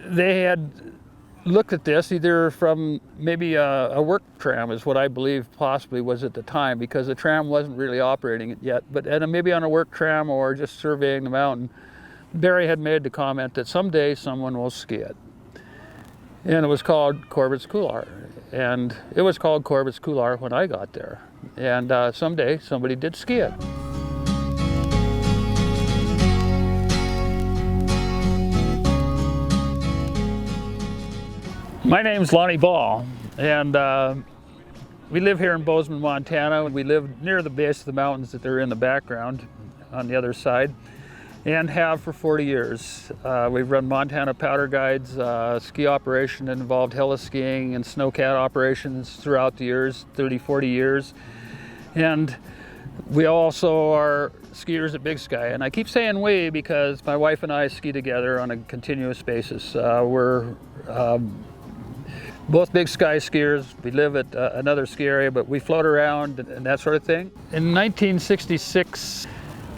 they had looked at this either from maybe a work tram is what I believe possibly was at the time, because the tram wasn't really operating it yet, but maybe on a work tram or just surveying the mountain. Barry had made the comment that someday someone will ski it. And it was called Corbet's Couloir. And it was called Corbet's Couloir when I got there. And someday somebody did ski it. My name's Lonnie Ball, and we live here in Bozeman, Montana. We live near the base of the mountains that are in the background on the other side, and have for 40 years. We've run Montana powder guides, ski operation that involved heli-skiing and snowcat operations throughout the years, 30, 40 years. And we also are skiers at Big Sky. And I keep saying we because my wife and I ski together on a continuous basis. We're both Big Sky skiers. We live at another ski area, but we float around and that sort of thing. In 1966,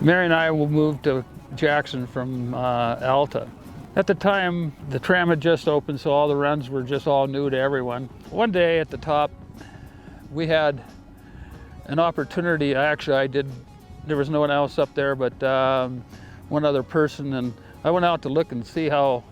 Mary and I moved to Jackson from Alta. At the time, the tram had just opened, so all the runs were just all new to everyone. One day at the top, we had an opportunity. There was no one else up there but one other person, and I went out to look and see how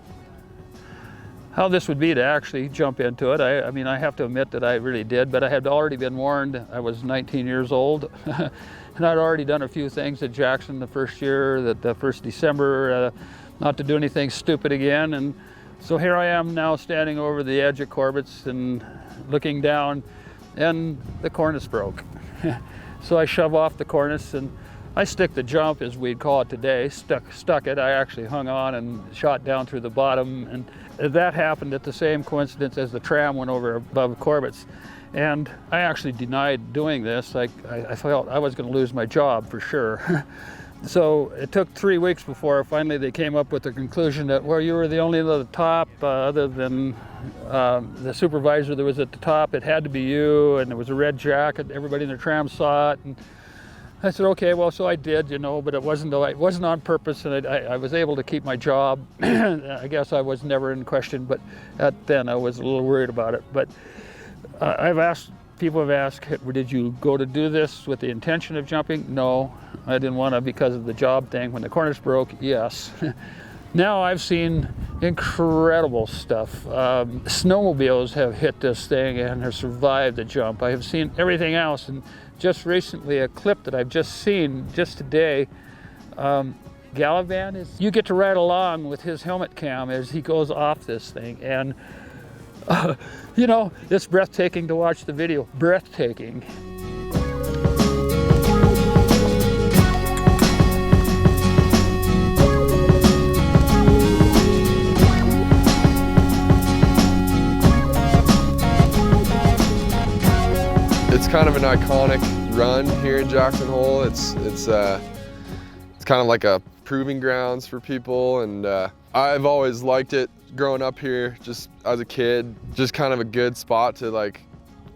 this would be to actually jump into it. I mean, I have to admit that I really did, but I had already been warned. I was 19 years old, and I'd already done a few things at Jackson the first year, that the first December, not to do anything stupid again. And so here I am now standing over the edge of Corbet's and looking down, and the cornice broke. So I shove off the cornice and I stick the jump, as we'd call it today, stuck it. I actually hung on and shot down through the bottom, and that happened at the same coincidence as the tram went over above Corbet's. And I actually denied doing this. I felt I was going to lose my job for sure. So it took 3 weeks before finally they came up with the conclusion that, well, you were the only at the top other than the supervisor that was at the top. It had to be you, and it was a red jacket. Everybody in the tram saw it. And I said, okay, well, so I did, but it wasn't on purpose, and I was able to keep my job. I guess I was never in question, but then I was a little worried about it. But people have asked, did you go to do this with the intention of jumping? No, I didn't want to because of the job thing. When the cornice broke, yes. Now I've seen incredible stuff. Snowmobiles have hit this thing and have survived the jump. I have seen everything else, and just recently a clip that I've just seen just today, Gallivan, you get to ride along with his helmet cam as he goes off this thing, and it's breathtaking to watch the video. Breathtaking. It's kind of an iconic run here in Jackson Hole. It's kind of like a proving grounds for people, and I've always liked it growing up here just as a kid. Just kind of a good spot to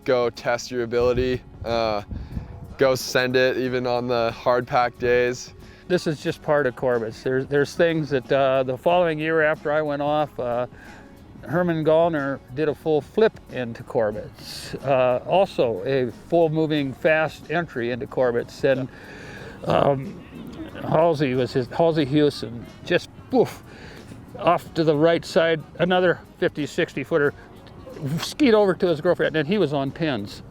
go test your ability, go send it even on the hard packed days. This is just part of Corbet's. There's things that the following year after I went off, Herman Gallner did a full flip into Corbet's. Also a full moving fast entry into Corbet's. And Halsey Hewson, just poof, off to the right side, another 50, 60 footer, skied over to his girlfriend, and he was on pins.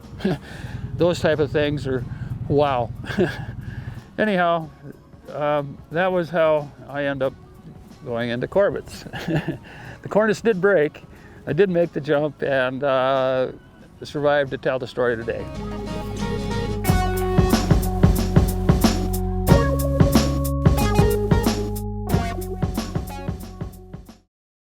Those type of things are, wow. Anyhow, that was how I ended up going into Corbet's. The cornice did break. I did make the jump and survived to tell the story today.